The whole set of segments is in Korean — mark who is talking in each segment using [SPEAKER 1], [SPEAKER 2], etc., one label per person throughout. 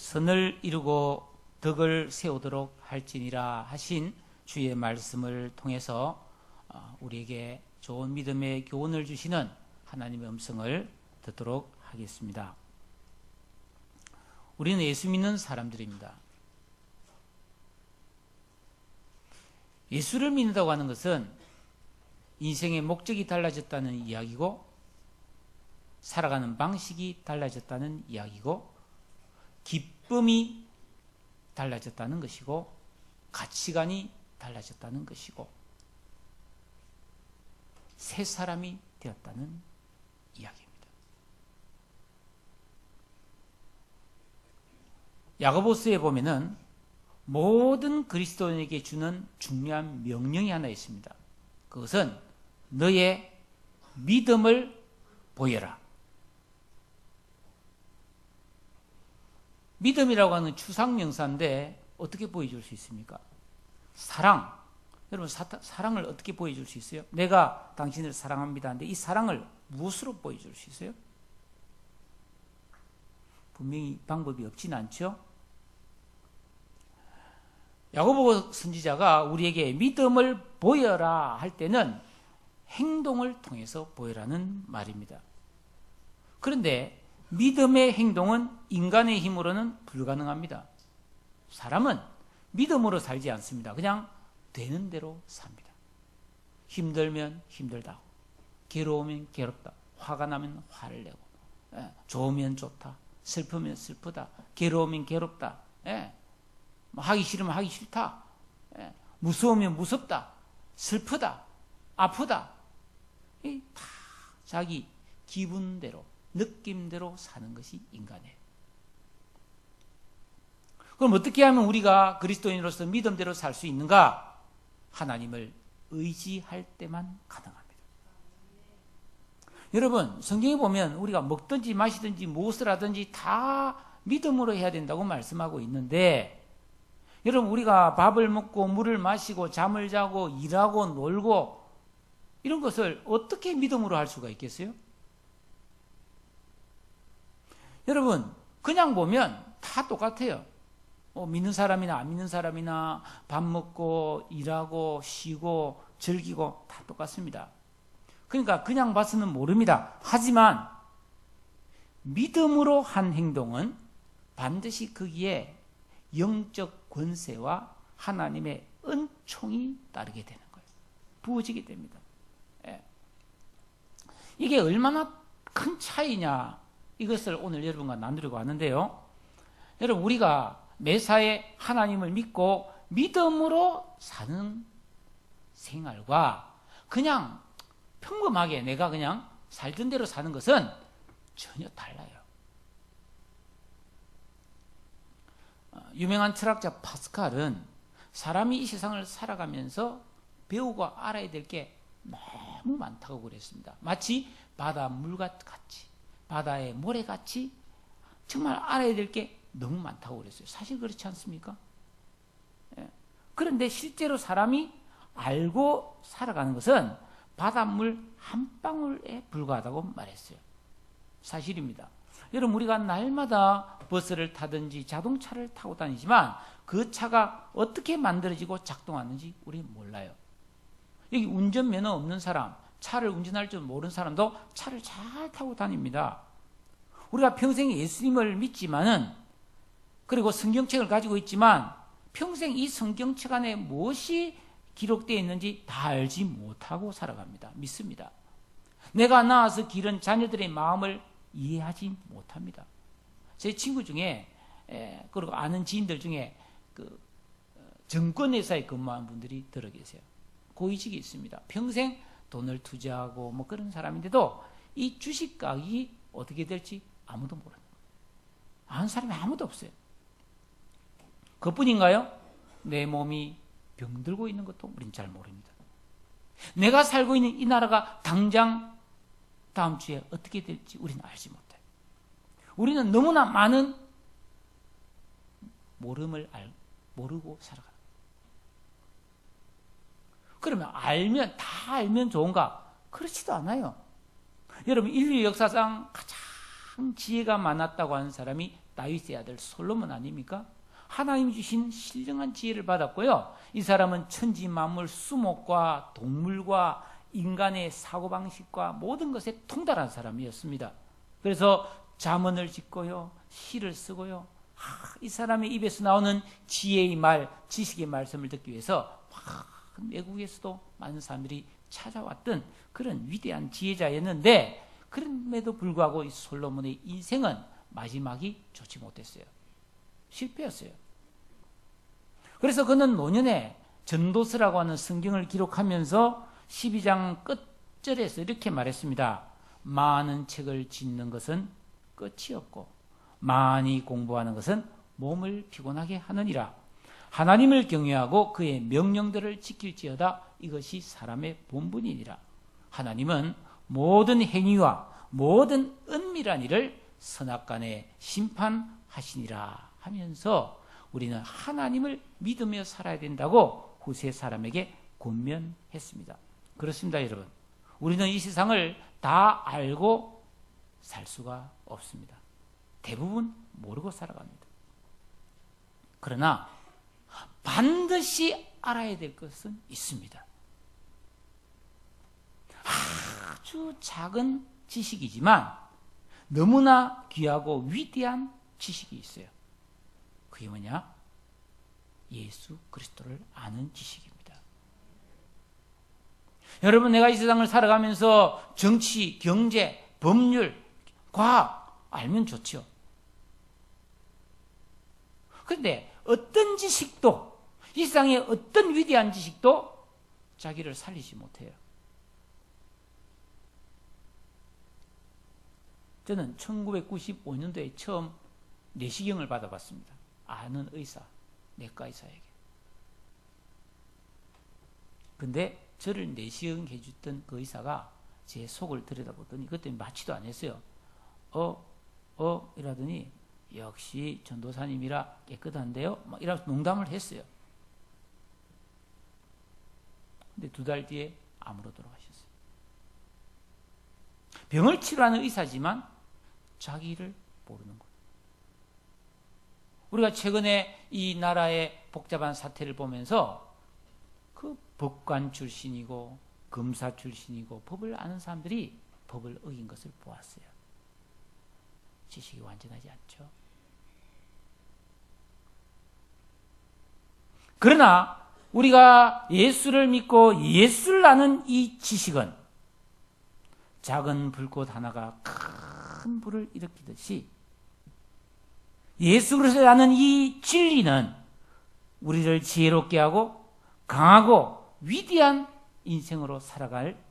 [SPEAKER 1] 선을 이루고 덕을 세우도록 할지니라 하신 주의 말씀을 통해서 우리에게 좋은 믿음의 교훈을 주시는 하나님의 음성을 듣도록 하겠습니다. 우리는 예수 믿는 사람들입니다. 예수를 믿는다고 하는 것은 인생의 목적이 달라졌다는 이야기고, 살아가는 방식이 달라졌다는 이야기고, 기쁨이 달라졌다는 것이고, 가치관이 달라졌다는 것이고, 새 사람이 되었다는 이야기입니다. 야고보서에 보면은 모든 그리스도인에게 주는 중요한 명령이 하나 있습니다. 그것은 너의 믿음을 보여라. 믿음이라고 하는 추상명사인데 어떻게 보여줄 수 있습니까? 사랑. 여러분, 사랑을 어떻게 보여줄 수 있어요? 내가 당신을 사랑합니다 하는데 이 사랑을 무엇으로 보여줄 수 있어요? 분명히 방법이 없진 않죠? 야고보 선지자가 우리에게 믿음을 보여라 할 때는 행동을 통해서 보여라는 말입니다. 그런데 믿음의 행동은 인간의 힘으로는 불가능합니다. 사람은 믿음으로 살지 않습니다. 그냥 되는 대로 삽니다. 힘들면 힘들다, 괴로우면 괴롭다, 화가 나면 화를 내고, 좋으면 좋다, 슬프면 슬프다, 괴로우면 괴롭다, 하기 싫으면 하기 싫다, 무서우면 무섭다, 슬프다, 아프다, 다 자기 기분대로, 느낌대로 사는 것이 인간이에요. 그럼 어떻게 하면 우리가 그리스도인으로서 믿음대로 살 수 있는가? 하나님을 의지할 때만 가능합니다. 여러분, 성경에 보면 우리가 먹든지 마시든지 무엇을 하든지 다 믿음으로 해야 된다고 말씀하고 있는데, 여러분, 우리가 밥을 먹고 물을 마시고 잠을 자고 일하고 놀고 이런 것을 어떻게 믿음으로 할 수가 있겠어요? 여러분, 그냥 보면 다 똑같아요. 믿는 사람이나 안 믿는 사람이나 밥 먹고 일하고 쉬고 즐기고 다 똑같습니다. 그러니까 그냥 봐서는 모릅니다. 하지만 믿음으로 한 행동은 반드시 거기에 영적 권세와 하나님의 은총이 따르게 되는 거예요. 부어지게 됩니다. 이게 얼마나 큰 차이냐, 이것을 오늘 여러분과 나누려고 하는데요. 여러분, 우리가 매사에 하나님을 믿고 믿음으로 사는 생활과 그냥 평범하게 내가 그냥 살던 대로 사는 것은 전혀 달라요. 유명한 철학자 파스칼은 사람이 이 세상을 살아가면서 배우고 알아야 될 게 너무 많다고 그랬습니다. 마치 바닷물같이, 바다의 모래같이 정말 알아야 될 게 너무 많다고 그랬어요. 사실 그렇지 않습니까? 그런데 실제로 사람이 알고 살아가는 것은 바닷물 한 방울에 불과하다고 말했어요. 사실입니다. 여러분, 우리가 날마다 버스를 타든지 자동차를 타고 다니지만 그 차가 어떻게 만들어지고 작동하는지 우리는 몰라요. 여기 운전면허 없는 사람, 차를 운전할 줄 모르는 사람도 차를 잘 타고 다닙니다. 우리가 평생 예수님을 믿지만은, 그리고 성경책을 가지고 있지만 평생 이 성경책 안에 무엇이 기록되어 있는지 다 알지 못하고 살아갑니다. 믿습니다. 내가 낳아서 기른 자녀들의 마음을 이해하지 못합니다. 제 친구 중에, 그리고 아는 지인들 중에 정권회사에 근무하는 분들이 들어 계세요. 고위직이 있습니다. 평생 돈을 투자하고 뭐 그런 사람인데도 이 주식 가격이 어떻게 될지 아무도 모릅니다. 아는 사람이 아무도 없어요. 그뿐인가요? 내 몸이 병들고 있는 것도 우린 잘 모릅니다. 내가 살고 있는 이 나라가 당장 다음 주에 어떻게 될지 우리는 알지 못해요. 우리는 너무나 많은 모름을 모르고 살아가는 거예요. 그러면 다 알면 좋은가? 그렇지도 않아요. 여러분, 인류 역사상 가장 지혜가 많았다고 하는 사람이 다윗의 아들 솔로몬 아닙니까? 하나님이 주신 신령한 지혜를 받았고요. 이 사람은 천지 만물, 수목과 동물과 인간의 사고방식과 모든 것에 통달한 사람이었습니다. 그래서 잠언을 짓고요, 시를 쓰고요. 이 사람의 입에서 나오는 지혜의 말, 지식의 말씀을 듣기 위해서 외국에서도 많은 사람들이 찾아왔던 그런 위대한 지혜자였는데, 그럼에도 불구하고 이 솔로몬의 인생은 마지막이 좋지 못했어요. 실패했어요. 그래서 그는 노년에 전도서라고 하는 성경을 기록하면서 12장 끝절에서 이렇게 말했습니다. 많은 책을 짓는 것은 끝이 없고 많이 공부하는 것은 몸을 피곤하게 하느니라. 하나님을 경외하고 그의 명령들을 지킬지어다. 이것이 사람의 본분이니라. 하나님은 모든 행위와 모든 은밀한 일을 선악간에 심판하시니라 하면서 우리는 하나님을 믿으며 살아야 된다고 후세 사람에게 권면했습니다. 그렇습니다, 여러분. 우리는 이 세상을 다 알고 살 수가 없습니다. 대부분 모르고 살아갑니다. 그러나 반드시 알아야 될 것은 있습니다. 아주 작은 지식이지만 너무나 귀하고 위대한 지식이 있어요. 그게 뭐냐? 예수 그리스도를 아는 지식입니다. 여러분, 내가 이 세상을 살아가면서 정치, 경제, 법률, 과학 알면 좋죠. 그런데 어떤 지식도, 이 세상의 어떤 위대한 지식도 자기를 살리지 못해요. 저는 1995년도에 처음 내시경을 받아봤습니다. 아는 의사, 내과 의사에게. 근데 저를 내시경 해줬던 그 의사가 제 속을 들여다보더니 그때 마취도 안 했어요. 이러더니 역시 전도사님이라 깨끗한데요? 막 이러면서 농담을 했어요. 근데 2달 뒤에 암으로 돌아가셨어요. 병을 치료하는 의사지만 자기를 모르는 거예요. 우리가 최근에 이 나라의 복잡한 사태를 보면서 그 법관 출신이고 검사 출신이고 법을 아는 사람들이 법을 어긴 것을 보았어요. 지식이 완전하지 않죠. 그러나 우리가 예수를 믿고 예수를 아는 이 지식은 작은 불꽃 하나가 큰 불을 일으키듯이 예수 그리스도를 아는 이 진리는 우리를 지혜롭게 하고 강하고 위대한 인생으로 살아갈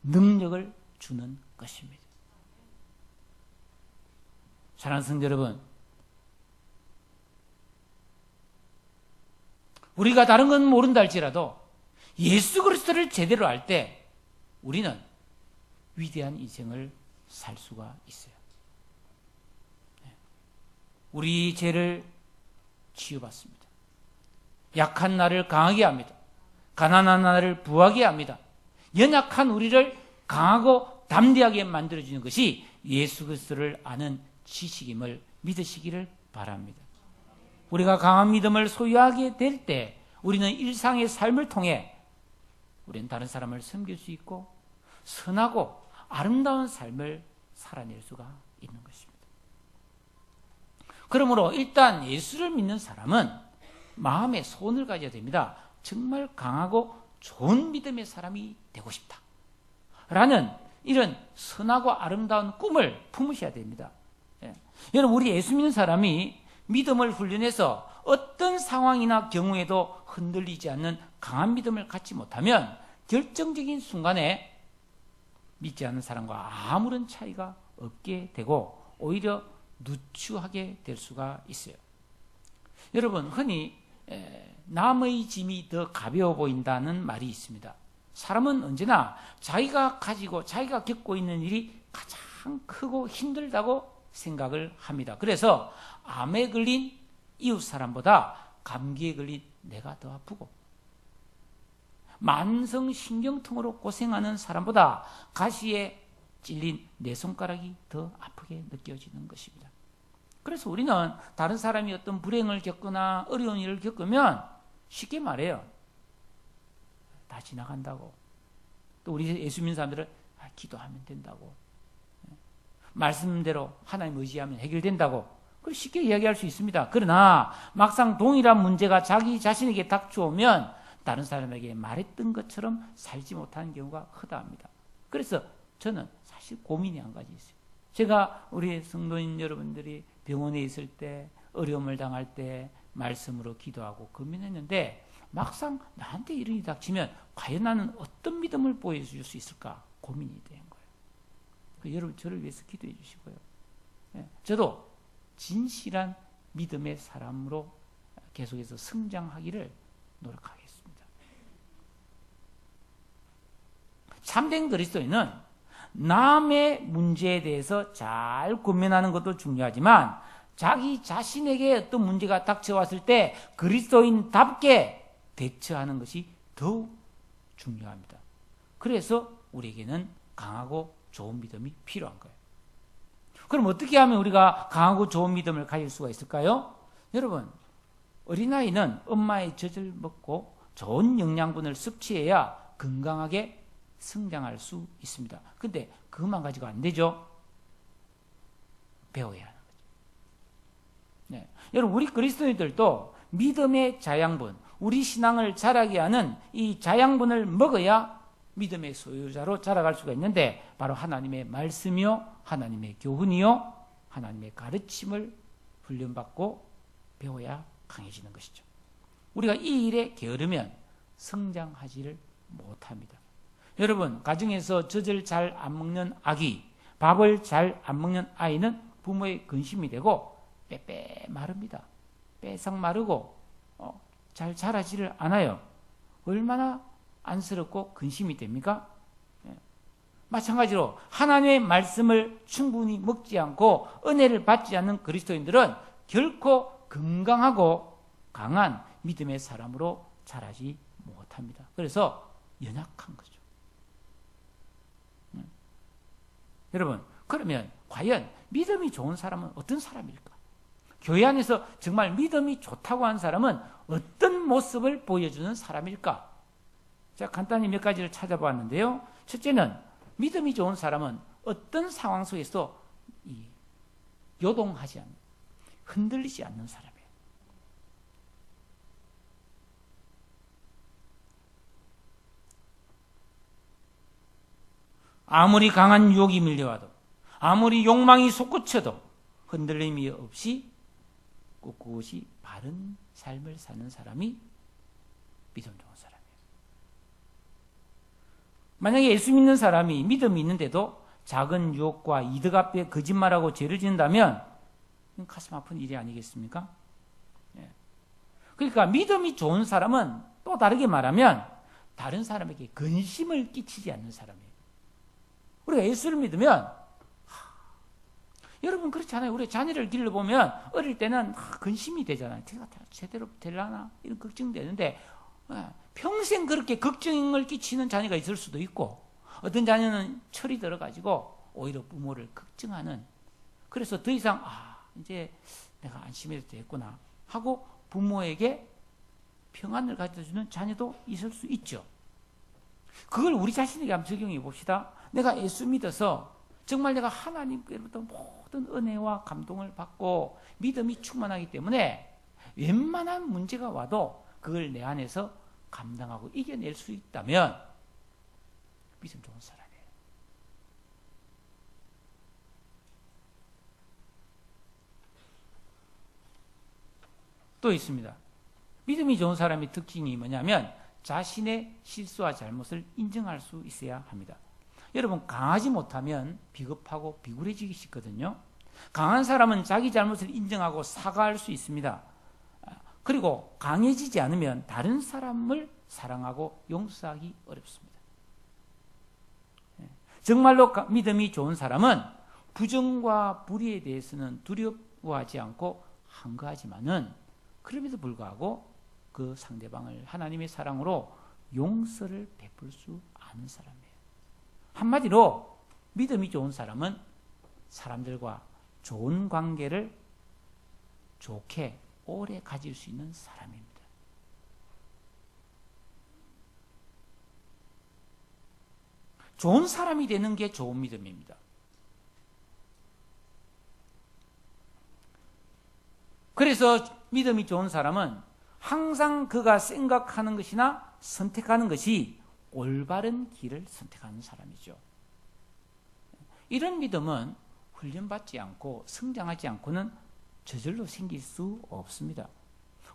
[SPEAKER 1] 능력을 주는 것입니다. 사랑하는 성도 여러분, 우리가 다른 건 모른다 할지라도 예수 그리스도를 제대로 알 때 우리는 위대한 인생을 살 수가 있어요. 우리 죄를 치유받습니다. 약한 나를 강하게 합니다. 가난한 나를 부하게 합니다. 연약한 우리를 강하고 담대하게 만들어주는 것이 예수 그리스도를 아는 지식임을 믿으시기를 바랍니다. 우리가 강한 믿음을 소유하게 될 때 우리는 일상의 삶을 통해 우리는 다른 사람을 섬길 수 있고 선하고 아름다운 삶을 살아낼 수가 있는 것입니다. 그러므로 일단 예수를 믿는 사람은 마음에 소원을 가져야 됩니다. 정말 강하고 좋은 믿음의 사람이 되고 싶다 라는 이런 선하고 아름다운 꿈을 품으셔야 됩니다. 여러분, 우리 예수 믿는 사람이 믿음을 훈련해서 어떤 상황이나 경우에도 흔들리지 않는 강한 믿음을 갖지 못하면 결정적인 순간에 믿지 않는 사람과 아무런 차이가 없게 되고 오히려 누추하게 될 수가 있어요. 여러분, 흔히 남의 짐이 더 가벼워 보인다는 말이 있습니다. 사람은 언제나 자기가 가지고 자기가 겪고 있는 일이 가장 크고 힘들다고 생각을 합니다. 그래서 암에 걸린 이웃 사람보다 감기에 걸린 내가 더 아프고 만성신경통으로 고생하는 사람보다 가시에 찔린 내 손가락이 더 아프게 느껴지는 것입니다. 그래서 우리는 다른 사람이 어떤 불행을 겪거나 어려운 일을 겪으면 쉽게 말해요. 다 지나간다고. 또 우리 예수 믿는 사람들은 기도하면 된다고. 말씀대로 하나님 의지하면 해결된다고. 쉽게 이야기할 수 있습니다. 그러나 막상 동일한 문제가 자기 자신에게 닥쳐오면 다른 사람에게 말했던 것처럼 살지 못하는 경우가 허다합니다. 그래서 저는 사실 고민이 한 가지 있어요. 제가 우리 성도인 여러분들이 병원에 있을 때, 어려움을 당할 때 말씀으로 기도하고 고민했는데 막상 나한테 이런 일이 닥치면 과연 나는 어떤 믿음을 보여줄 수 있을까 고민이 된 거예요. 여러분 저를 위해서 기도해 주시고요. 저도 진실한 믿음의 사람으로 계속해서 성장하기를 노력하겠습니다. 참된 그리스도인은 남의 문제에 대해서 잘 고민하는 것도 중요하지만 자기 자신에게 어떤 문제가 닥쳐왔을 때 그리스도인답게 대처하는 것이 더욱 중요합니다. 그래서 우리에게는 강하고 좋은 믿음이 필요한 거예요. 그럼 어떻게 하면 우리가 강하고 좋은 믿음을 가질 수가 있을까요? 여러분, 어린아이는 엄마의 젖을 먹고 좋은 영양분을 섭취해야 건강하게 성장할 수 있습니다. 근데 그것만 가지고 안 되죠. 배워야 하는 거죠. 네. 여러분, 우리 그리스도인들도 믿음의 자양분, 우리 신앙을 자라게 하는 이 자양분을 먹어야 믿음의 소유자로 자라갈 수가 있는데 바로 하나님의 말씀이요, 하나님의 교훈이요, 하나님의 가르침을 훈련받고 배워야 강해지는 것이죠. 우리가 이 일에 게으르면 성장하지를 못합니다. 여러분, 가정에서 젖을 잘 안 먹는 아기, 밥을 잘 안 먹는 아이는 부모의 근심이 되고 빼빼 마릅니다. 빼싹 마르고 잘 자라지를 않아요. 얼마나 안쓰럽고 근심이 됩니까? 마찬가지로 하나님의 말씀을 충분히 먹지 않고 은혜를 받지 않는 그리스도인들은 결코 건강하고 강한 믿음의 사람으로 자라지 못합니다. 그래서 연약한 거죠. 여러분, 그러면 과연 믿음이 좋은 사람은 어떤 사람일까? 교회 안에서 정말 믿음이 좋다고 하는 사람은 어떤 모습을 보여주는 사람일까? 제가 간단히 몇 가지를 찾아봤는데요. 첫째는 믿음이 좋은 사람은 어떤 상황 속에서 요동하지 않는, 흔들리지 않는 사람이에요. 아무리 강한 유혹이 밀려와도, 아무리 욕망이 솟구쳐도 흔들림이 없이 꿋꿋이 바른 삶을 사는 사람이 믿음 좋은 사람이에요. 만약에 예수 믿는 사람이 믿음이 있는데도 작은 유혹과 이득 앞에 거짓말하고 죄를 짓는다면 가슴 아픈 일이 아니겠습니까? 그러니까 믿음이 좋은 사람은 또 다르게 말하면 다른 사람에게 근심을 끼치지 않는 사람이에요. 우리가 예수를 믿으면 여러분 그렇지 않아요? 우리 자녀를 길러보면 어릴 때는 근심이 되잖아요. 제대로 되려나? 이런 걱정되는데 평생 그렇게 걱정을 끼치는 자녀가 있을 수도 있고 어떤 자녀는 철이 들어가지고 오히려 부모를 걱정하는, 그래서 더 이상 이제 내가 안심해도 되겠구나 하고 부모에게 평안을 가져주는 자녀도 있을 수 있죠. 그걸 우리 자신에게 한번 적용해 봅시다. 내가 예수 믿어서 정말 내가 하나님께로부터 모든 은혜와 감동을 받고 믿음이 충만하기 때문에 웬만한 문제가 와도 그걸 내 안에서 감당하고 이겨낼 수 있다면 믿음 좋은 사람이에요. 또 있습니다. 믿음이 좋은 사람의 특징이 뭐냐면 자신의 실수와 잘못을 인정할 수 있어야 합니다. 여러분, 강하지 못하면 비겁하고 비굴해지기 쉽거든요. 강한 사람은 자기 잘못을 인정하고 사과할 수 있습니다. 그리고 강해지지 않으면 다른 사람을 사랑하고 용서하기 어렵습니다. 정말로 믿음이 좋은 사람은 부정과 불의에 대해서는 두려워하지 않고 한가하지만은 그럼에도 불구하고 그 상대방을 하나님의 사랑으로 용서를 베풀 수 아는 사람이에요. 한마디로 믿음이 좋은 사람은 사람들과 좋은 관계를 좋게 오래 가질 수 있는 사람입니다. 좋은 사람이 되는 게 좋은 믿음입니다. 그래서 믿음이 좋은 사람은 항상 그가 생각하는 것이나 선택하는 것이 올바른 길을 선택하는 사람이죠. 이런 믿음은 훈련받지 않고 성장하지 않고는 저절로 생길 수 없습니다.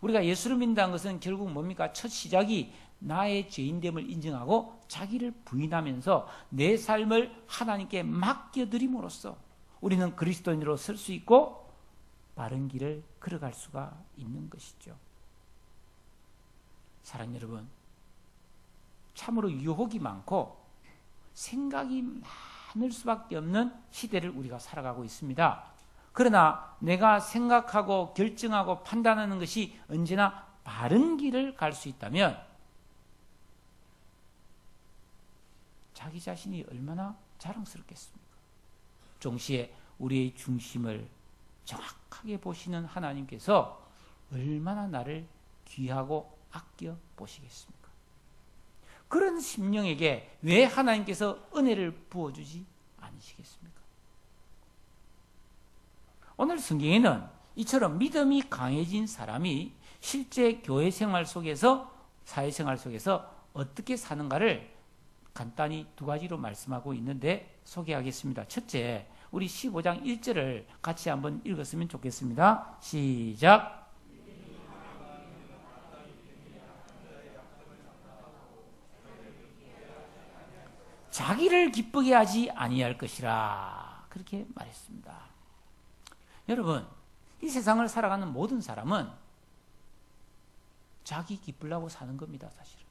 [SPEAKER 1] 우리가 예수를 믿는다는 것은 결국 뭡니까? 첫 시작이 나의 죄인됨을 인정하고 자기를 부인하면서 내 삶을 하나님께 맡겨드림으로써 우리는 그리스도인으로 설 수 있고 바른 길을 걸어갈 수가 있는 것이죠. 사랑하는 여러분, 참으로 유혹이 많고 생각이 많을 수밖에 없는 시대를 우리가 살아가고 있습니다. 그러나 내가 생각하고 결정하고 판단하는 것이 언제나 바른 길을 갈 수 있다면 자기 자신이 얼마나 자랑스럽겠습니까? 동시에 우리의 중심을 정확하게 보시는 하나님께서 얼마나 나를 귀하고 아껴 보시겠습니까? 그런 심령에게 왜 하나님께서 은혜를 부어주지 않으시겠습니까? 오늘 성경에는 이처럼 믿음이 강해진 사람이 실제 교회 생활 속에서, 사회생활 속에서 어떻게 사는가를 간단히 두 가지로 말씀하고 있는데 소개하겠습니다. 첫째, 우리 15장 1절을 같이 한번 읽었으면 좋겠습니다. 시작. 자기를 기쁘게 하지 아니할 것이라, 그렇게 말했습니다. 여러분, 이 세상을 살아가는 모든 사람은 자기 기쁘려고 사는 겁니다. 사실은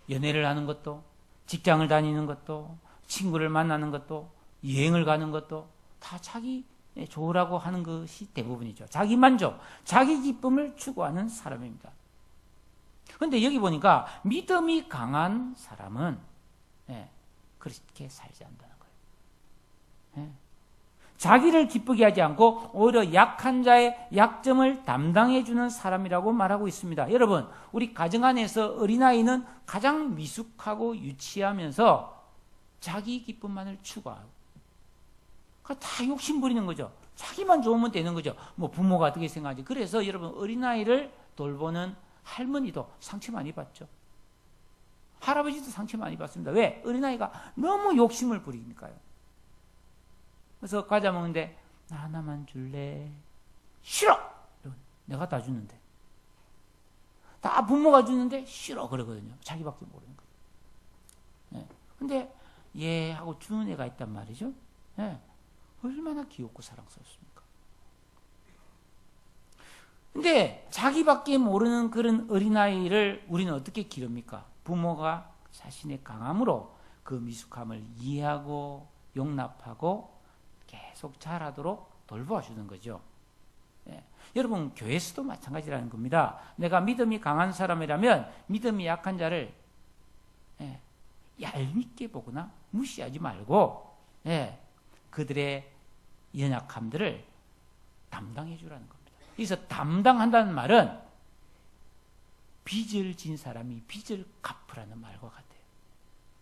[SPEAKER 1] 연애를 하는 것도, 직장을 다니는 것도, 친구를 만나는 것도, 여행을 가는 것도 다 자기 좋으라고 하는 것이 대부분이죠. 자기 만족, 자기 기쁨을 추구하는 사람입니다. 그런데 여기 보니까 믿음이 강한 사람은 그렇게 살지 않는다는 거예요. 자기를 기쁘게 하지 않고 오히려 약한 자의 약점을 담당해 주는 사람이라고 말하고 있습니다. 여러분, 우리 가정 안에서 어린아이는 가장 미숙하고 유치하면서 자기 기쁨만을 추구하고 다 욕심 부리는 거죠. 자기만 좋으면 되는 거죠. 뭐 부모가 어떻게 생각하지. 그래서 여러분, 어린아이를 돌보는 할머니도 상처 많이 받죠. 할아버지도 상처 많이 받습니다. 왜? 어린아이가 너무 욕심을 부리니까요. 그래서 과자 먹는데 나 하나만 줄래? 싫어! 내가 다 주는데. 다 부모가 주는데 싫어 그러거든요. 자기밖에 모르는 거예요. 근데 얘 하고 주는 애가 있단 말이죠. 얼마나 귀엽고 사랑스럽습니까? 근데 자기밖에 모르는 그런 어린아이를 우리는 어떻게 기릅니까? 부모가 자신의 강함으로 그 미숙함을 이해하고 용납하고 계속 자라도록 돌보아주는 거죠. 여러분, 교회에서도 마찬가지라는 겁니다. 내가 믿음이 강한 사람이라면 믿음이 약한 자를 얄밉게 보거나 무시하지 말고 그들의 연약함들을 담당해 주라는 겁니다. 그래서 담당한다는 말은 빚을 진 사람이 빚을 갚으라는 말과 같아요.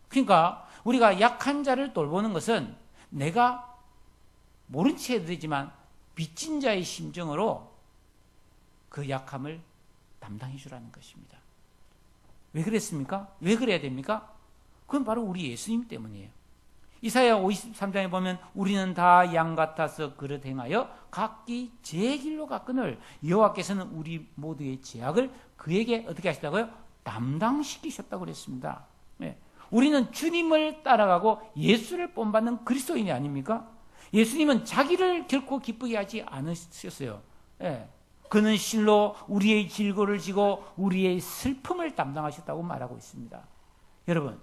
[SPEAKER 1] 그러니까 우리가 약한 자를 돌보는 것은 내가 모른 채 해도 되지만 빚진 자의 심정으로 그 약함을 담당해 주라는 것입니다. 왜 그랬습니까? 왜 그래야 됩니까? 그건 바로 우리 예수님 때문이에요. 이사야 53장에 보면 우리는 다 양 같아서 그릇 행하여 각기 제 길로 갔거늘 여호와께서는 우리 모두의 죄악을 그에게 어떻게 하시다고요? 담당시키셨다고 그랬습니다. 우리는 주님을 따라가고 예수를 본받는 그리스도인이 아닙니까? 예수님은 자기를 결코 기쁘게 하지 않으셨어요. 그는 실로 우리의 질고를 지고 우리의 슬픔을 담당하셨다고 말하고 있습니다. 여러분,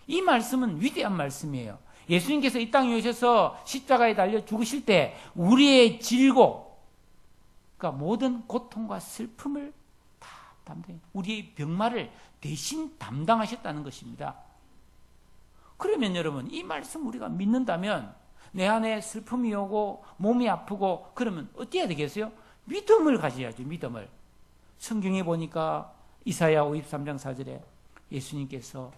[SPEAKER 1] 이 말씀은 위대한 말씀이에요. 예수님께서 이 땅에 오셔서 십자가에 달려 죽으실 때 우리의 질고, 그러니까 모든 고통과 슬픔을 다 담당해, 우리의 병마를 대신 담당하셨다는 것입니다. 그러면 여러분, 이 말씀 우리가 믿는다면 내 안에 슬픔이 오고 몸이 아프고 그러면 어때야 되겠어요? 믿음을 가져야죠. 믿음을. 성경에 보니까 이사야 53장 4절에 예수님께서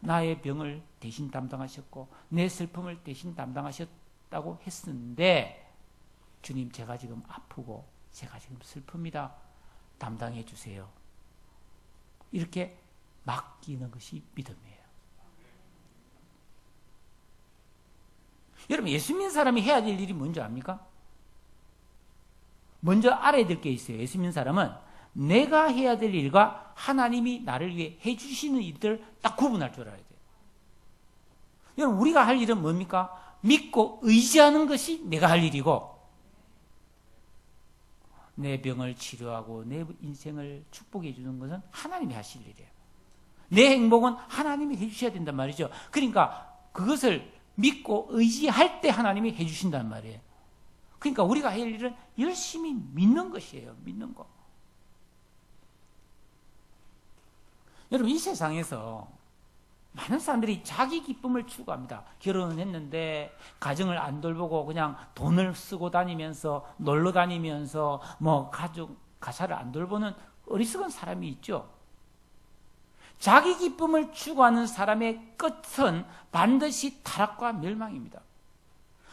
[SPEAKER 1] 나의 병을 대신 담당하셨고 내 슬픔을 대신 담당하셨다고 했는데 주님 제가 지금 아프고 제가 지금 슬픕니다. 담당해 주세요. 이렇게 맡기는 것이 믿음이에요. 여러분 예수 믿는 사람이 해야 될 일이 뭔지 압니까? 먼저 알아야 될 게 있어요. 예수 믿는 사람은 내가 해야 될 일과 하나님이 나를 위해 해주시는 일들을 딱 구분할 줄 알아야 돼요. 여러분 우리가 할 일은 뭡니까? 믿고 의지하는 것이 내가 할 일이고 내 병을 치료하고 내 인생을 축복해 주는 것은 하나님이 하실 일이에요. 내 행복은 하나님이 해주셔야 된단 말이죠. 그러니까 그것을 믿고 의지할 때 하나님이 해주신단 말이에요. 그러니까 우리가 할 일은 열심히 믿는 것이에요. 믿는 거. 여러분 이 세상에서 많은 사람들이 자기 기쁨을 추구합니다. 결혼을 했는데 가정을 안 돌보고 그냥 돈을 쓰고 다니면서 놀러 다니면서 뭐 가족 가사를 안 돌보는 어리석은 사람이 있죠. 자기 기쁨을 추구하는 사람의 끝은 반드시 타락과 멸망입니다.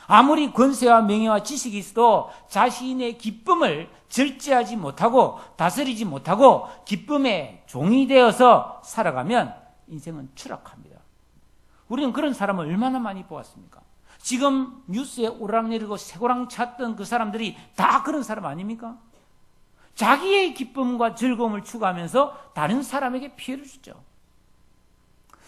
[SPEAKER 1] 아무리 권세와 명예와 지식이 있어도 자신의 기쁨을 절제하지 못하고 다스리지 못하고 기쁨의 종이 되어서 살아가면 인생은 추락합니다. 우리는 그런 사람을 얼마나 많이 보았습니까? 지금 뉴스에 오락내리고 쇠고랑 찼던 그 사람들이 다 그런 사람 아닙니까? 자기의 기쁨과 즐거움을 추구하면서 다른 사람에게 피해를 주죠.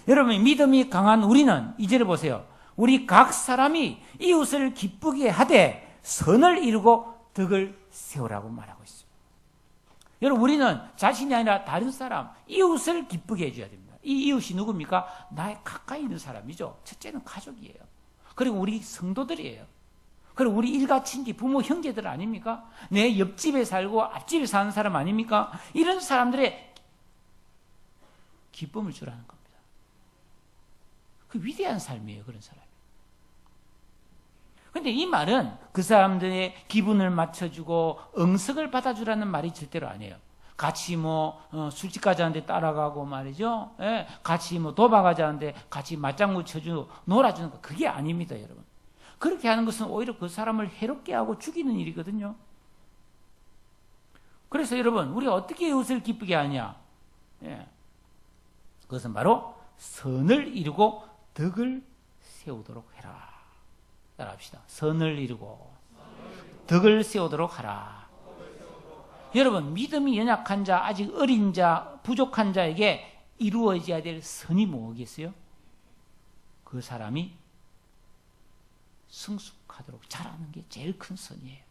[SPEAKER 1] 여러분 믿음이 강한 우리는 이제를 보세요. 우리 각 사람이 이웃을 기쁘게 하되 선을 이루고 덕을 세우라고 말하고 있어요. 여러분 우리는 자신이 아니라 다른 사람, 이웃을 기쁘게 해줘야 됩니다. 이 이웃이 누굽니까? 나의 가까이 있는 사람이죠. 첫째는 가족이에요. 그리고 우리 성도들이에요. 그리고 우리 일가 친지, 부모, 형제들 아닙니까? 내 옆집에 살고 앞집에 사는 사람 아닙니까? 이런 사람들의 기쁨을 주라는 겁니다. 그 위대한 삶이에요. 그런 사람이. 그런데 이 말은 그 사람들의 기분을 맞춰주고 응석을 받아주라는 말이 절대로 아니에요. 같이 술집 가자는데 따라가고 말이죠. 예, 같이 도박하자는데 같이 맞장구 쳐주고 놀아주는 거 그게 아닙니다, 여러분. 그렇게 하는 것은 오히려 그 사람을 해롭게 하고 죽이는 일이거든요. 그래서 여러분 우리가 어떻게 이웃을 기쁘게 하냐? 예, 그것은 바로 선을 이루고 덕을 세우도록 해라. 따라합시다. 선을 이루고 덕을 세우도록 하라. 여러분 믿음이 연약한 자, 아직 어린 자, 부족한 자에게 이루어져야 될 선이 뭐겠어요? 그 사람이 성숙하도록 자라는 게 제일 큰 선이에요.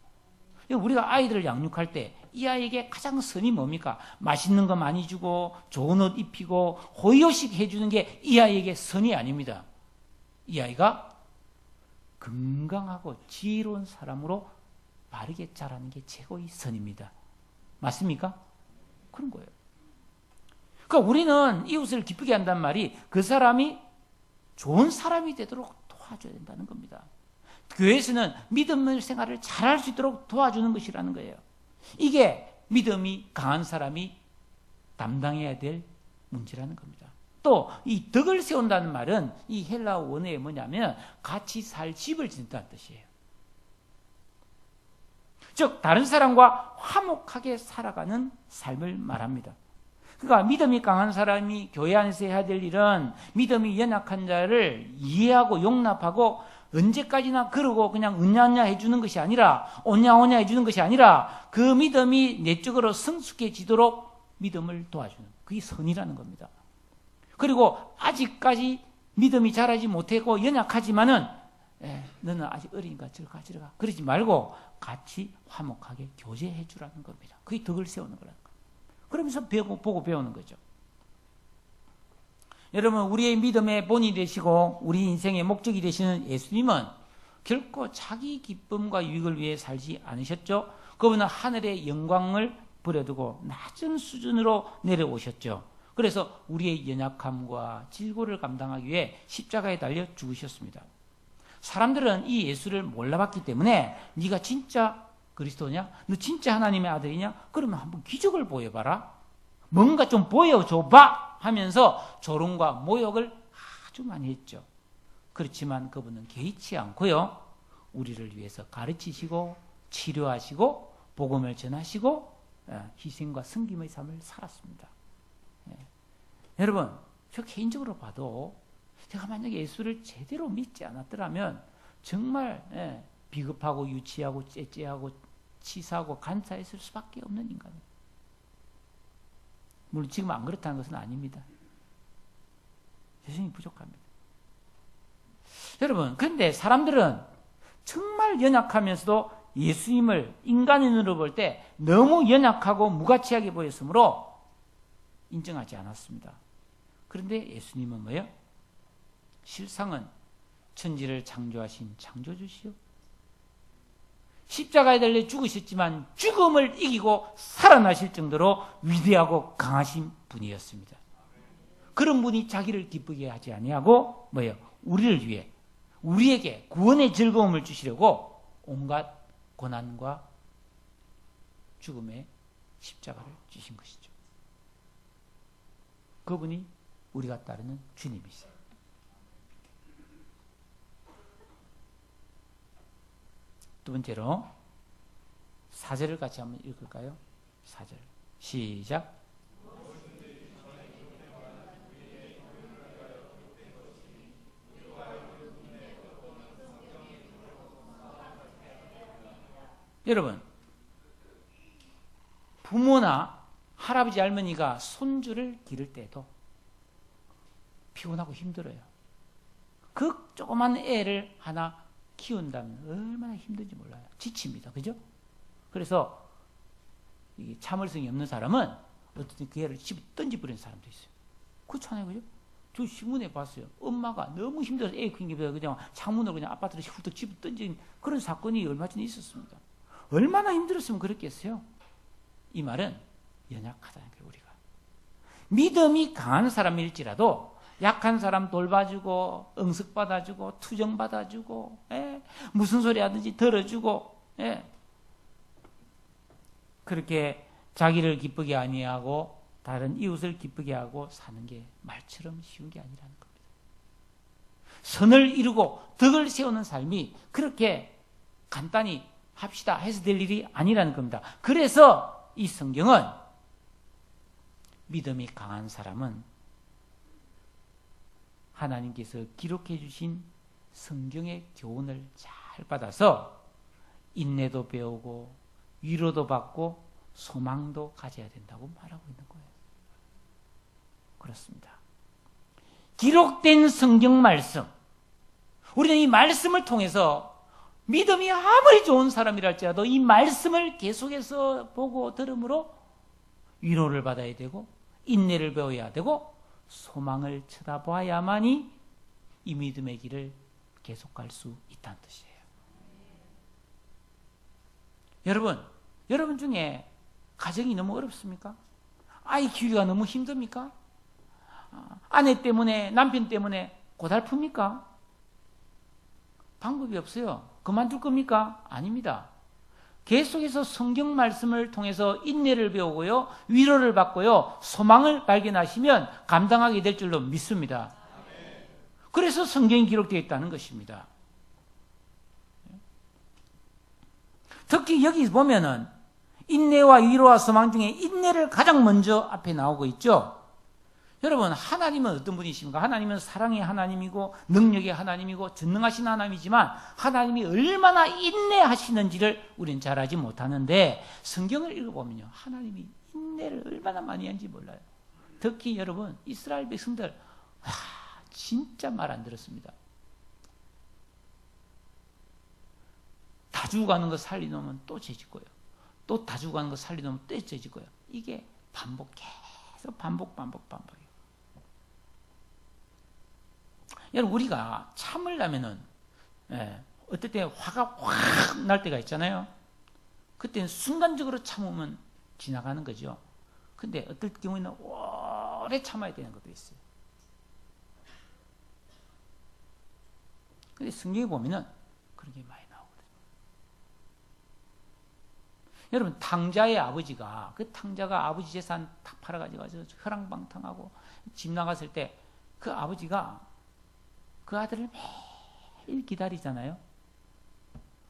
[SPEAKER 1] 우리가 아이들을 양육할 때 이 아이에게 가장 선이 뭡니까? 맛있는 거 많이 주고 좋은 옷 입히고 호의호식 해주는 게 이 아이에게 선이 아닙니다. 이 아이가 건강하고 지혜로운 사람으로 바르게 자라는 게 최고의 선입니다. 맞습니까? 그런 거예요. 그러니까 우리는 이웃을 기쁘게 한다는 말이 그 사람이 좋은 사람이 되도록 도와줘야 된다는 겁니다. 교회에서는 믿음의 생활을 잘할 수 있도록 도와주는 것이라는 거예요. 이게 믿음이 강한 사람이 담당해야 될 문제라는 겁니다. 또 이 덕을 세운다는 말은 이 헬라어 원어에 뭐냐면 같이 살 집을 짓는다는 뜻이에요. 즉 다른 사람과 화목하게 살아가는 삶을 말합니다. 그러니까 믿음이 강한 사람이 교회 안에서 해야 될 일은 믿음이 연약한 자를 이해하고 용납하고 언제까지나 그러고 그냥 은냐은냐 해주는 것이 아니라 오냐오냐 해주는 것이 아니라 그 믿음이 내적으로 성숙해지도록 믿음을 도와주는 그게 선이라는 겁니다. 그리고 아직까지 믿음이 자라지 못하고 연약하지만은 너는 아직 어리니까 저리 가 그러지 말고 같이 화목하게 교제해 주라는 겁니다. 그게 덕을 세우는 거라는 거예요. 그러면서 보고 배우는 거죠. 여러분 우리의 믿음의 본이 되시고 우리 인생의 목적이 되시는 예수님은 결코 자기 기쁨과 유익을 위해 살지 않으셨죠. 그분은 하늘의 영광을 버려두고 낮은 수준으로 내려오셨죠. 그래서 우리의 연약함과 질고를 감당하기 위해 십자가에 달려 죽으셨습니다. 사람들은 이 예수를 몰라봤기 때문에 네가 진짜 그리스도냐? 너 진짜 하나님의 아들이냐? 그러면 한번 기적을 보여봐라. 뭔가 좀 보여줘봐 하면서 조롱과 모욕을 아주 많이 했죠. 그렇지만 그분은 개의치 않고요. 우리를 위해서 가르치시고 치료하시고 복음을 전하시고 희생과 섬김의 삶을 살았습니다. 여러분, 저 개인적으로 봐도 제가 만약에 예수를 제대로 믿지 않았더라면 정말 비겁하고 유치하고 째째하고 치사하고 간사했을 수밖에 없는 인간이에요. 물론 지금 안 그렇다는 것은 아닙니다. 여전히 부족합니다. 여러분, 그런데 사람들은 정말 연약하면서도 예수님을 인간의 눈으로 볼 때 너무 연약하고 무가치하게 보였으므로 인정하지 않았습니다. 그런데 예수님은 뭐예요? 실상은 천지를 창조하신 창조주시요, 십자가에 달려 죽으셨지만 죽음을 이기고 살아나실 정도로 위대하고 강하신 분이었습니다. 그런 분이 자기를 기쁘게 하지 아니하고 뭐예요? 우리를 위해 우리에게 구원의 즐거움을 주시려고 온갖 고난과 죽음의 십자가를 주신 것이죠. 그분이 우리가 따르는 주님이세요. 두 번째로 4절을 같이 한번 읽을까요? 4절 시작. 여러분, 부모나 할아버지 할머니가 손주를 기를 때도 피곤하고 힘들어요. 그 조그만 애를 하나 키운다면 얼마나 힘든지 몰라요. 지칩니다. 그죠? 그래서 이게 참을성이 없는 사람은 어떤 그 애를 집에 던져버리는 사람도 있어요. 그렇잖아요. 그죠? 저 신문에 봤어요. 엄마가 너무 힘들어서 애 키우기보다 그냥 창문으로 그냥 아파트로 훌떡 집어 던진 그런 사건이 얼마 전에 있었습니다. 얼마나 힘들었으면 그랬겠어요? 이 말은 연약하다는 거예요. 우리가 믿음이 강한 사람일지라도 약한 사람 돌봐주고 응석받아주고 투정받아주고 무슨 소리 하든지 들어주고 그렇게 자기를 기쁘게 아니하고 다른 이웃을 기쁘게 하고 사는 게 말처럼 쉬운 게 아니라는 겁니다. 선을 이루고 덕을 세우는 삶이 그렇게 간단히 합시다 해서 될 일이 아니라는 겁니다. 그래서 이 성경은 믿음이 강한 사람은 하나님께서 기록해 주신 성경의 교훈을 잘 받아서 인내도 배우고 위로도 받고 소망도 가져야 된다고 말하고 있는 거예요. 그렇습니다. 기록된 성경 말씀, 우리는 이 말씀을 통해서 믿음이 아무리 좋은 사람이라 할지라도 이 말씀을 계속해서 보고 들음으로 위로를 받아야 되고 인내를 배워야 되고 소망을 쳐다봐야만이 이 믿음의 길을 계속 갈 수 있다는 뜻이에요. 여러분 중에 가정이 너무 어렵습니까? 아이 키우기가 너무 힘듭니까? 아내 때문에 남편 때문에 고달픕니까? 방법이 없어요. 그만둘 겁니까? 아닙니다. 계속해서 성경 말씀을 통해서 인내를 배우고요, 위로를 받고요, 소망을 발견하시면 감당하게 될 줄로 믿습니다. 그래서 성경이 기록되어 있다는 것입니다. 특히 여기 보면은 인내와 위로와 소망 중에 인내를 가장 먼저 앞에 나오고 있죠. 여러분, 하나님은 어떤 분이십니까? 하나님은 사랑의 하나님이고 능력의 하나님이고 전능하신 하나님이지만 하나님이 얼마나 인내하시는지를 우리는 잘 알지 못하는데 성경을 읽어보면요, 하나님이 인내를 얼마나 많이 하는지 몰라요. 특히 여러분, 이스라엘 백성들 진짜 말 안 들었습니다. 다 죽어가는 거 살리놓으면 또 죄짓고요, 또 다 죽어가는 거 살리놓으면 또 죄짓고요. 이게 계속 반복이에요. 여러분, 우리가 참으려면은 어떨 때 화가 확 날 때가 있잖아요. 그때는 순간적으로 참으면 지나가는 거죠. 근데 어떨 경우에는 오래 참아야 되는 것도 있어요. 근데 성경에 보면은 그런 게 많이 나오거든요. 여러분, 탕자의 아버지가, 그 탕자가 아버지 재산 다 팔아가지고 허랑방탕하고 집 나갔을 때 그 아버지가 그 아들을 매일 기다리잖아요.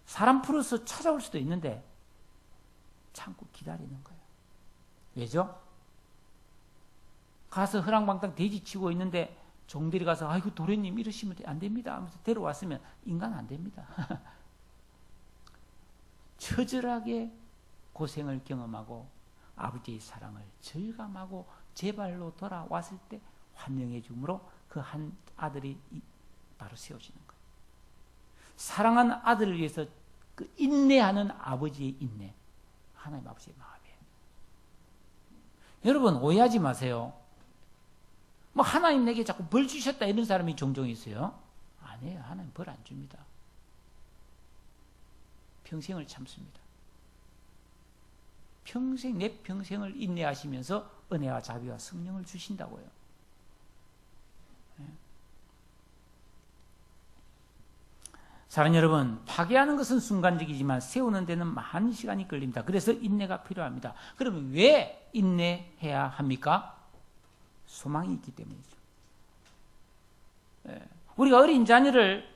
[SPEAKER 1] 사람 풀어서 찾아올 수도 있는데 참고 기다리는 거예요. 왜죠? 가서 허랑방탕 돼지치고 있는데 종들이 가서 아이고 도련님 이러시면 안 됩니다 하면서 데려왔으면 인간 안 됩니다. 처절하게 고생을 경험하고 아버지의 사랑을 절감하고 제발로 돌아왔을 때 환영해 주므로 그 한 아들이 바로 세워지는 거예요. 사랑한 아들을 위해서 그 인내하는 아버지의 인내, 하나님 아버지의 마음이에요. 여러분 오해하지 마세요. 뭐 하나님 내게 자꾸 벌 주셨다 이런 사람이 종종 있어요. 아니에요. 하나님 벌 안 줍니다. 평생을 참습니다. 평생 내 평생을 인내하시면서 은혜와 자비와 성령을 주신다고요. 사랑하는 여러분, 파괴하는 것은 순간적이지만 세우는 데는 많은 시간이 걸립니다. 그래서 인내가 필요합니다. 그러면 왜 인내해야 합니까? 소망이 있기 때문이죠. 우리가 어린 자녀를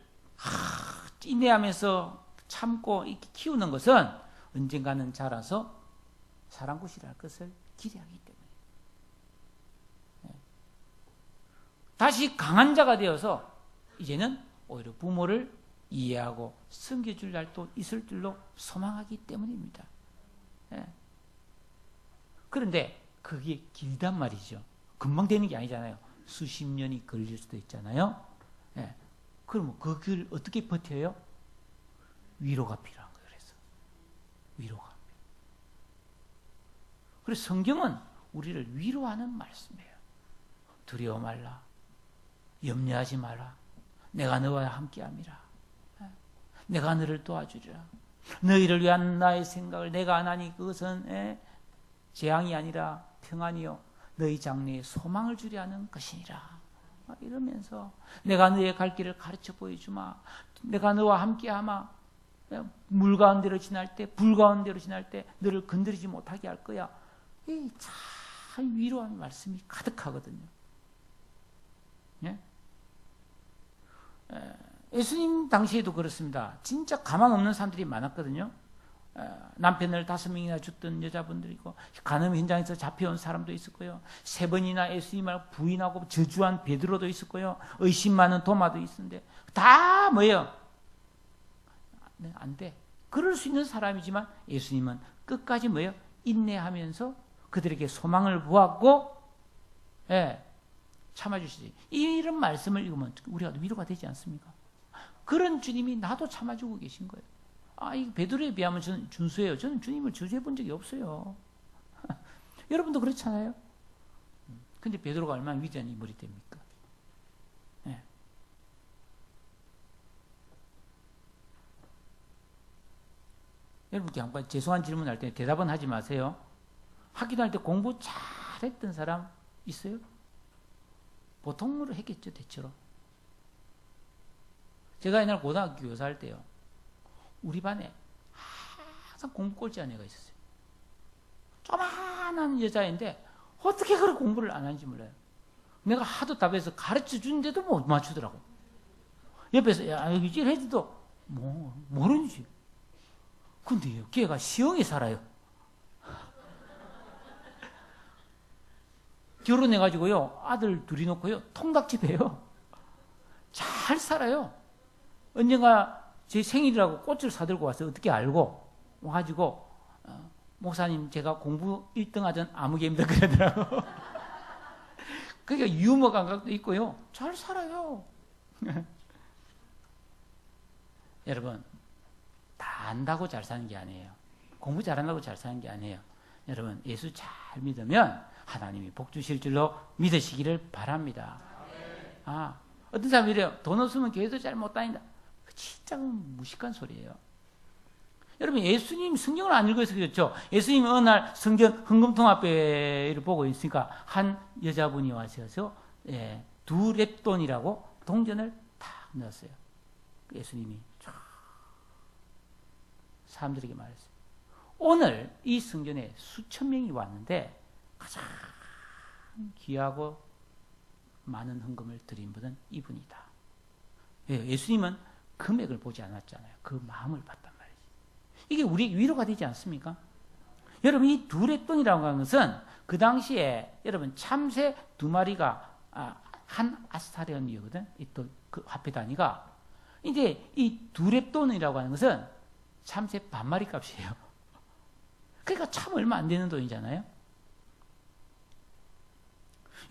[SPEAKER 1] 인내하면서 참고 이렇게 키우는 것은 언젠가는 자라서 사랑굿이라 할 것을 기대하기 때문에 다시 강한 자가 되어서 이제는 오히려 부모를 이해하고 섬겨줄 날도 있을 줄로 소망하기 때문입니다. 그런데 그게 길단 말이죠. 금방 되는 게 아니잖아요. 수십 년이 걸릴 수도 있잖아요. 그러면 그 길 어떻게 버텨요? 위로가 필요한 거예요. 그래서 위로가. 그래서 성경은 우리를 위로하는 말씀이에요. 두려워 말라. 염려하지 마라. 내가 너와 함께함이라. 내가 너를 도와주리라. 너희를 위한 나의 생각을 내가 안 하니 그것은 재앙이 아니라 평안이요 너희 장래에 소망을 주려 하는 것이니라. 이러면서 내가 너의 갈 길을 가르쳐 보여주마. 내가 너와 함께하마. 물 가운데로 지날 때, 불 가운데로 지날 때 너를 건드리지 못하게 할 거야. 이 참 위로하는 말씀이 가득하거든요. 예? 예수님 당시에도 그렇습니다. 진짜 가망 없는 사람들이 많았거든요. 남편을 5명이나 죽던 여자분들이고 간음 현장에서 잡혀온 사람도 있었고요. 3번이나 예수님을 부인하고 저주한 베드로도 있었고요. 의심 많은 도마도 있었는데 다 뭐예요? 안 돼. 그럴 수 있는 사람이지만 예수님은 끝까지 뭐예요? 인내하면서 그들에게 소망을 부었고 참아주시지. 이런 말씀을 읽으면 우리가 위로가 되지 않습니까? 그런 주님이 나도 참아주고 계신 거예요. 이 베드로에 비하면 저는 준수해요. 저는 주님을 저주해 본 적이 없어요. 여러분도 그렇잖아요. 근데 베드로가 얼마나 위대한 인물이 됩니까? 여러분께 한번 죄송한 질문할 때 대답은 하지 마세요. 학기도 할 때 공부 잘했던 사람 있어요? 보통으로 했겠죠, 대체로. 제가 옛날 고등학교 교사할 때요. 우리 반에 항상 공부 꼴찌한 애가 있었어요. 조만한 여자인데 어떻게 그렇게 공부를 안 하는지 몰라요. 내가 하도 답해서 가르쳐 주는데도 못 맞추더라고. 옆에서 야 여기 해도 모르는지. 근데요, 걔가 시흥에 살아요. 결혼해가지고요, 아들 둘이 놓고요, 통닭집해요. 잘 살아요. 언젠가 제 생일이라고 꽃을 사들고 와서 어떻게 알고 와가지고 목사님 제가 공부 1등 하던 아무개입니다 그러더라고. 그러니까 유머 감각도 있고요, 잘 살아요. 여러분, 다 안다고 잘 사는 게 아니에요. 공부 잘한다고 잘 사는 게 아니에요. 여러분, 예수 잘 믿으면 하나님이 복 주실 줄로 믿으시기를 바랍니다. 어떤 사람이 이래요. 돈 없으면 교회도 잘 못 다닌다. 진짜 무식한 소리예요. 여러분, 예수님 성경을 안 읽어서 그렇죠. 예수님이 어느 날 성전 헌금통합회를 보고 있으니까 한 여자분이 와서 2 랩돈이라고 동전을 탁 넣었어요. 예수님이 쫙 사람들에게 말했어요. 오늘 이 성전에 수천 명이 왔는데 가장 귀하고 많은 헌금을 드린 분은 이분이다. 예수님은 금액을 보지 않았잖아요. 그 마음을 봤단 말이지. 이게 우리 위로가 되지 않습니까? 여러분, 이 두렛돈이라고 하는 것은 그 당시에 여러분 참새 2마리가 한 아스타리온이거든. 또 그 화폐 단위가. 이제 이 두렛돈이라고 하는 것은 참새 반마리 값이에요. 그러니까 참 얼마 안 되는 돈이잖아요.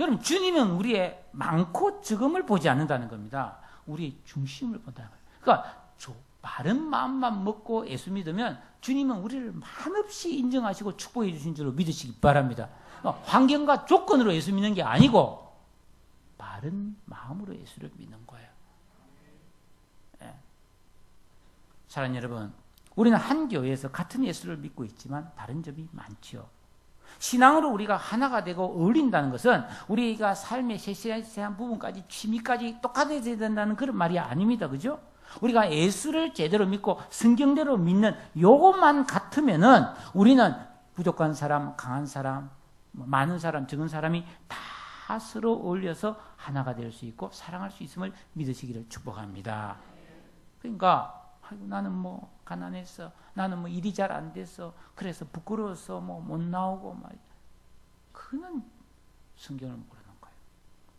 [SPEAKER 1] 여러분, 주님은 우리의 많고 적음을 보지 않는다는 겁니다. 우리의 중심을 본다는 거예요. 그러니까 바른 마음만 먹고 예수 믿으면 주님은 우리를 한없이 인정하시고 축복해 주신 줄로 믿으시기 바랍니다. 환경과 조건으로 예수 믿는 게 아니고 바른 마음으로 예수를 믿는 거예요. 네. 사랑하는 여러분, 우리는 한 교회에서 같은 예수를 믿고 있지만 다른 점이 많지요. 신앙으로 우리가 하나가 되고 어울린다는 것은 우리가 삶의 세세한 부분까지 취미까지 똑같아야 된다는 그런 말이 아닙니다. 그죠? 우리가 예수를 제대로 믿고 성경대로 믿는 요것만 같으면은 우리는 부족한 사람, 강한 사람, 많은 사람, 적은 사람이 다 서로 어울려서 하나가 될 수 있고 사랑할 수 있음을 믿으시기를 축복합니다. 그러니까 아이고, 나는 뭐 가난했어, 나는 뭐 일이 잘 안 됐어, 그래서 부끄러워서 뭐 못 나오고, 그는 성경을 모르는 거예요.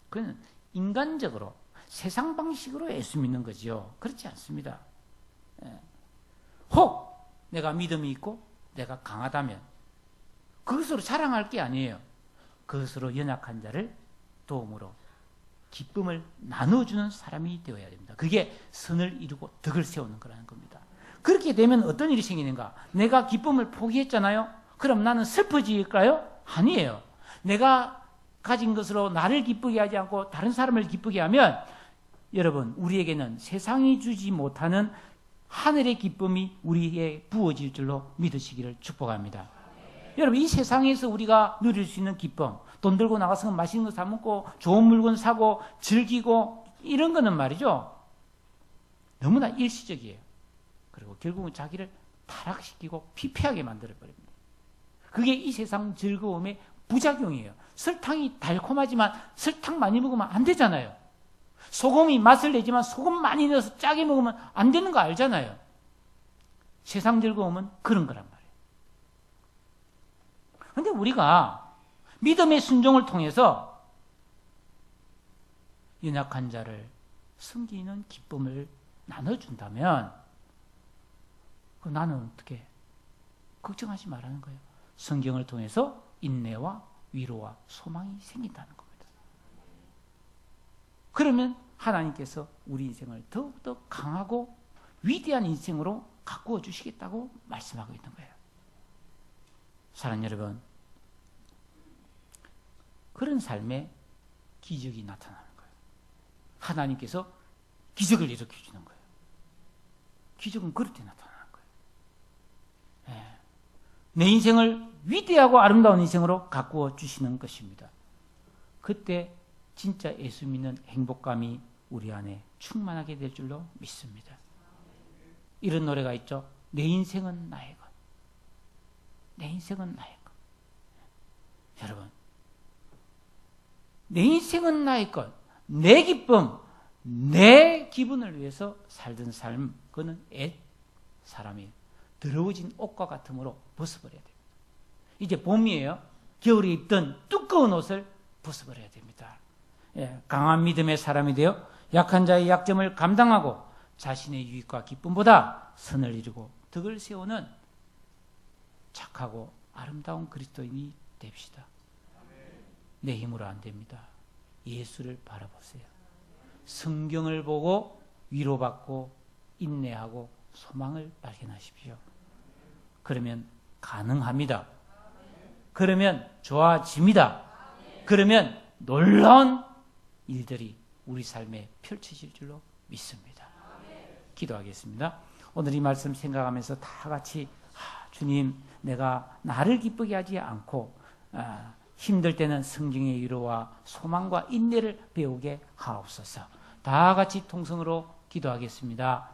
[SPEAKER 1] 그는 인간적으로 세상 방식으로 예수 믿는 거죠. 그렇지 않습니다. 혹 내가 믿음이 있고 내가 강하다면 그것으로 자랑할 게 아니에요. 그것으로 연약한 자를 도움으로 기쁨을 나눠주는 사람이 되어야 됩니다. 그게 선을 이루고 덕을 세우는 거라는 겁니다. 그렇게 되면 어떤 일이 생기는가? 내가 기쁨을 포기했잖아요. 그럼 나는 슬퍼질까요? 아니에요. 내가 가진 것으로 나를 기쁘게 하지 않고 다른 사람을 기쁘게 하면 여러분, 우리에게는 세상이 주지 못하는 하늘의 기쁨이 우리에게 부어질 줄로 믿으시기를 축복합니다. 여러분, 이 세상에서 우리가 누릴 수 있는 기쁨, 돈 들고 나가서 맛있는 거 사 먹고 좋은 물건 사고 즐기고 이런 거는 말이죠, 너무나 일시적이에요. 그리고 결국은 자기를 타락시키고 피폐하게 만들어버립니다. 그게 이 세상 즐거움의 부작용이에요. 설탕이 달콤하지만 설탕 많이 먹으면 안 되잖아요. 소금이 맛을 내지만 소금 많이 넣어서 짜게 먹으면 안 되는 거 알잖아요. 세상 즐거움은 그런 거란 말이에요. 그런데 우리가 믿음의 순종을 통해서 연약한 자를 섬기는 기쁨을 나눠준다면 나는 어떻게 걱정하지 말라는 거예요. 성경을 통해서 인내와 위로와 소망이 생긴다는 겁니다. 그러면 하나님께서 우리 인생을 더욱더 강하고 위대한 인생으로 가꾸어 주시겠다고 말씀하고 있는 거예요. 사랑하는 여러분, 그런 삶에 기적이 나타나는 거예요. 하나님께서 기적을 일으켜 주는 거예요. 기적은 그럴 때 나타나는 거예요. 내 인생을 위대하고 아름다운 인생으로 가꾸어 주시는 것입니다. 그때 진짜 예수 믿는 행복감이 우리 안에 충만하게 될 줄로 믿습니다. 이런 노래가 있죠. 내 인생은 나의 것. 내 인생은 나의 것. 여러분, 내 인생은 나의 것. 내 기쁨, 내 기분을 위해서 살던 삶, 그거는 사람이 더러워진 옷과 같음으로 벗어버려야 됩니다. 이제 봄이에요. 겨울에 입던 두꺼운 옷을 벗어버려야 됩니다. 강한 믿음의 사람이 되어 약한 자의 약점을 감당하고 자신의 유익과 기쁨보다 선을 이루고 덕을 세우는 착하고 아름다운 그리스도인이 됩시다. 내 힘으로 안 됩니다. 예수를 바라보세요. 성경을 보고 위로받고 인내하고 소망을 발견하십시오. 그러면 가능합니다. 그러면 좋아집니다. 그러면 놀라운 일들이 우리 삶에 펼쳐질 줄로 믿습니다. 기도하겠습니다. 오늘 이 말씀 생각하면서 다 같이 주님, 내가 나를 기쁘게 하지 않고 힘들 때는 성경의 위로와 소망과 인내를 배우게 하옵소서. 다 같이 통성으로 기도하겠습니다.